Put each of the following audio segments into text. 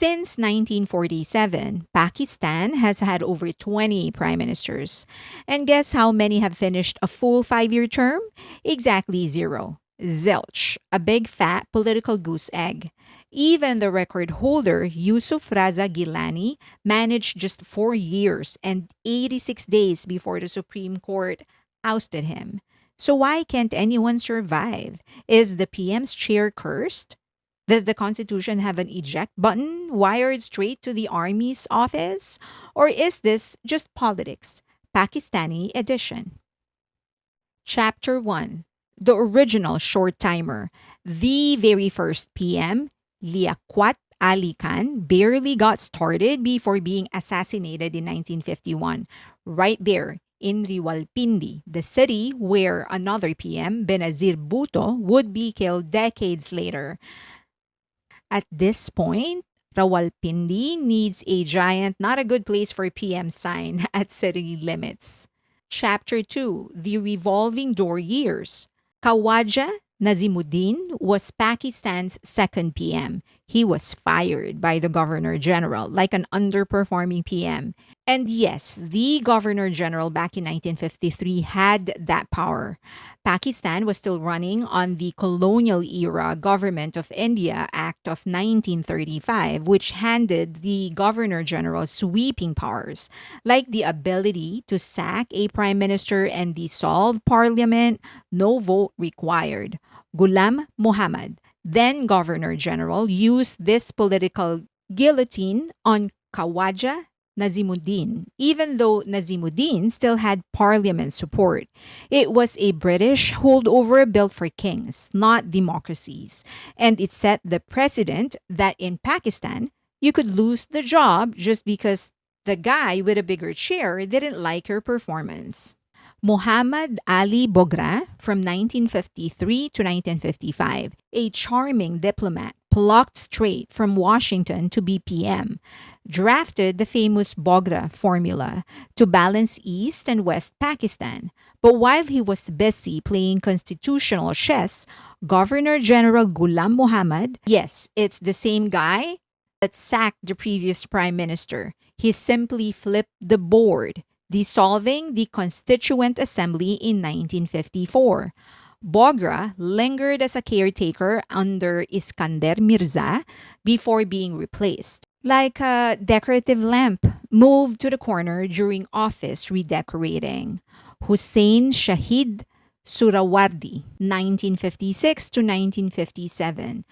Since 1947, Pakistan has had over 20 prime ministers. And guess how many have finished a full 5 year term? Exactly zero. Zilch, a big fat political goose egg. Even the record holder, Yusuf Raza Gilani, managed just 4 years and 86 days before the Supreme Court ousted him. So why can't anyone survive? Is the PM's chair cursed? Does the Constitution have an eject button wired straight to the Army's office? Or is this just politics? Pakistani edition. Chapter 1. The original short timer. The very first PM, Liaquat Ali Khan, barely got started before being assassinated in 1951, right there in Rawalpindi, the city where another PM, Benazir Bhutto, would be killed decades later. At this point, Rawalpindi needs a giant, not a good place for PM sign at city limits. Chapter 2. The Revolving Door Years. Khawaja Nazimuddin was Pakistan's second PM. He was fired by the Governor General like an underperforming PM. And yes, the Governor General back in 1953 had that power. Pakistan was still running on the colonial era Government of India Act of 1935, which handed the Governor General sweeping powers, like the ability to sack a prime minister and dissolve parliament, no vote required. Ghulam Muhammad, then Governor General, used this political guillotine on Khawaja Nazimuddin, even though Nazimuddin still had parliament support. It was a British holdover built for kings, not democracies. And it set the precedent that in Pakistan, you could lose the job just because the guy with a bigger chair didn't like your performance. Muhammad Ali Bogra from 1953 to 1955, a charming diplomat plucked straight from Washington to be PM, drafted the famous Bogra formula to balance East and West Pakistan. But while he was busy playing constitutional chess, Governor General Ghulam Muhammad, yes, it's the same guy that sacked the previous prime minister, he simply flipped the board, dissolving the Constituent Assembly in 1954. Bogra lingered as a caretaker under Iskander Mirza before being replaced, like a decorative lamp moved to the corner during office redecorating. Hussein Shahid Surawardi, 1956 to 1957,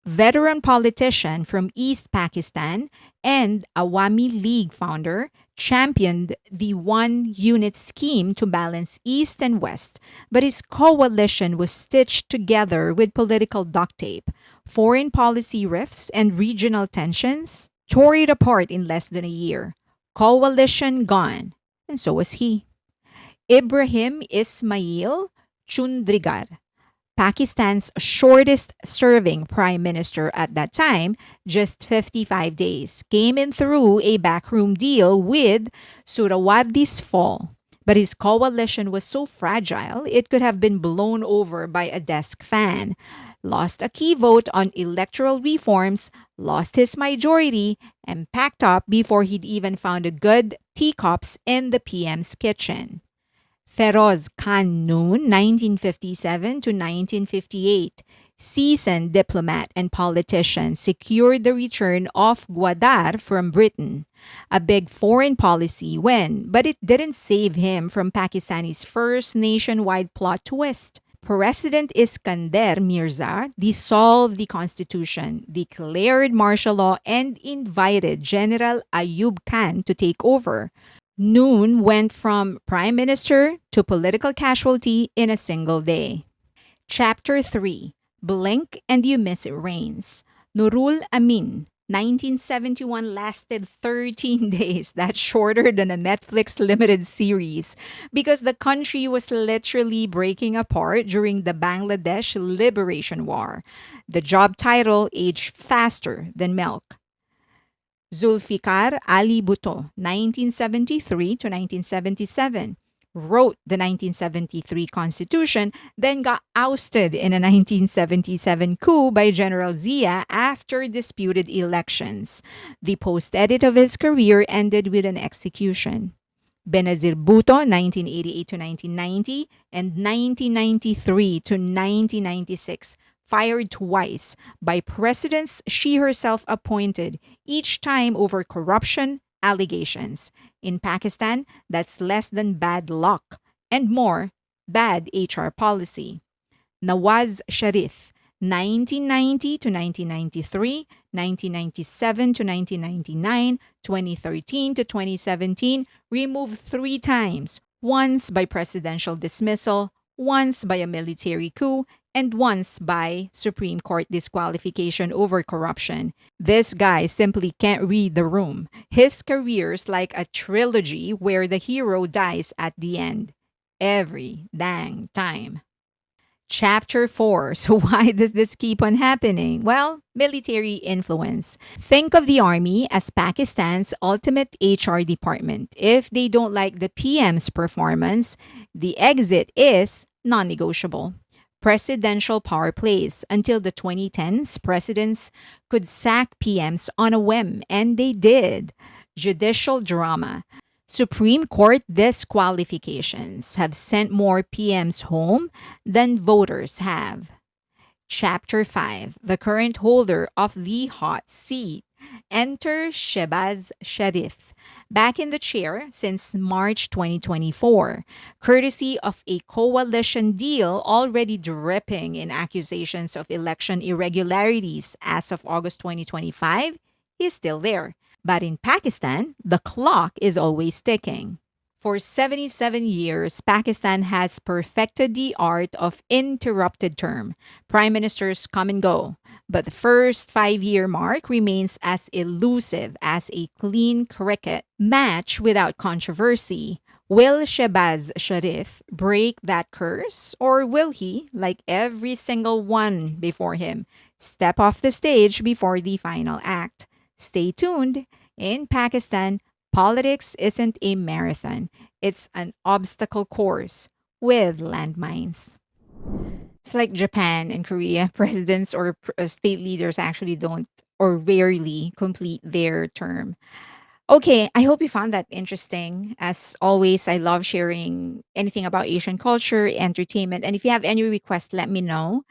veteran politician from East Pakistan and Awami League founder, championed the one unit scheme to balance East and West, but his coalition was stitched together with political duct tape. Foreign policy rifts and regional tensions tore it apart in less than a year. Coalition gone, and so was he. Ibrahim Ismail Chundrigar, Pakistan's shortest serving prime minister at that time, just 55 days, came in through a backroom deal with Surawardi's fall. But his coalition was so fragile, it could have been blown over by a desk fan. Lost a key vote on electoral reforms, lost his majority, and packed up before he'd even found a good teacups in the PM's kitchen. Feroz Khan Noon, 1957 to 1958, seasoned diplomat and politician, secured the return of Gwadar from Britain. A big foreign policy win, but it didn't save him from Pakistani's first nationwide plot twist. President Iskander Mirza dissolved the constitution, declared martial law, and invited General Ayub Khan to take over. Noon went from prime minister to political casualty in a single day. Chapter 3. Blink and You Miss It Rains. Nurul Amin, 1971 lasted 13 days. That's shorter than a Netflix limited series because the country was literally breaking apart during the Bangladesh Liberation War. The job title aged faster than milk. Zulfikar Ali Bhutto, 1973 to 1977, wrote the 1973 Constitution, then got ousted in a 1977 coup by General Zia after disputed elections. The post edit of his career ended with an execution. Benazir Bhutto, 1988 to 1990, and 1993 to 1996, fired twice by presidents she herself appointed, each time over corruption allegations. In Pakistan, that's less than bad luck and more bad HR policy. Nawaz Sharif, 1990 to 1993, 1997 to 1999, 2013 to 2017, removed three times, once by presidential dismissal, once by a military coup, and once by Supreme Court disqualification over corruption. This guy simply can't read the room. His career's like a trilogy where the hero dies at the end. Every dang time. Chapter 4. So, why does this keep on happening? Well, military influence. Think of the army as Pakistan's ultimate HR department. If they don't like the PM's performance, the exit is non negotiable. Presidential power plays. Until the 2010s, presidents could sack PMs on a whim, and they did. Judicial drama. Supreme Court disqualifications have sent more PMs home than voters have. Chapter 5. The current holder of the hot seat. Enter Shebaz Sharif, back in the chair since March 2024, courtesy of a coalition deal already dripping in accusations of election irregularities as of August 2025. He's still there. But in Pakistan, the clock is always ticking. For 77 years, Pakistan has perfected the art of interrupted term. Prime ministers come and go, but the first 5 year mark remains as elusive as a clean cricket match without controversy. Will Shehbaz Sharif break that curse, or will he, like every single one before him, step off the stage before the final act? Stay tuned. In Pakistan, politics isn't a marathon, it's an obstacle course with landmines. It's like Japan and Korea. Presidents or state leaders actually don't or rarely complete their term. Okay, I hope you found that interesting. As always, I love sharing anything about Asian culture, entertainment. And if you have any requests, let me know.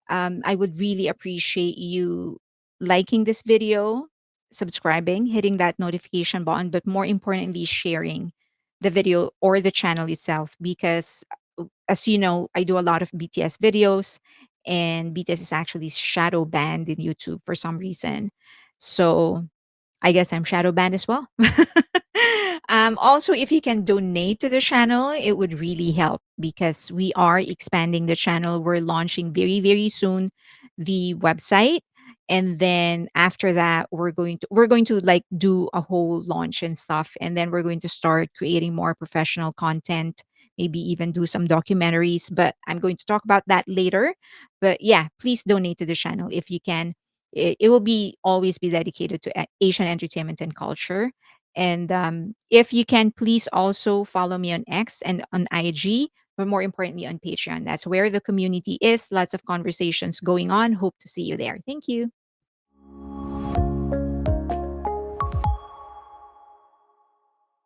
I would really appreciate you liking this video, subscribing, hitting that notification button, but more importantly, sharing the video or the channel itself. Because, as you know, I do a lot of BTS videos, and BTS is actually shadow banned in YouTube for some reason. So I guess I'm shadow banned as well. Also, if you can donate to the channel, it would really help because we are expanding the channel. We're launching very, very soon the website. And then after that, we're going to like do a whole launch and stuff. And then we're going to start creating more professional content, maybe even do some documentaries. But I'm going to talk about that later. But yeah, please donate to the channel if you can. It will be always be dedicated to Asian entertainment and culture. And if you can, please also follow me on X and on IG, but more importantly on Patreon. That's where the community is. Lots of conversations going on. Hope to see you there. Thank you.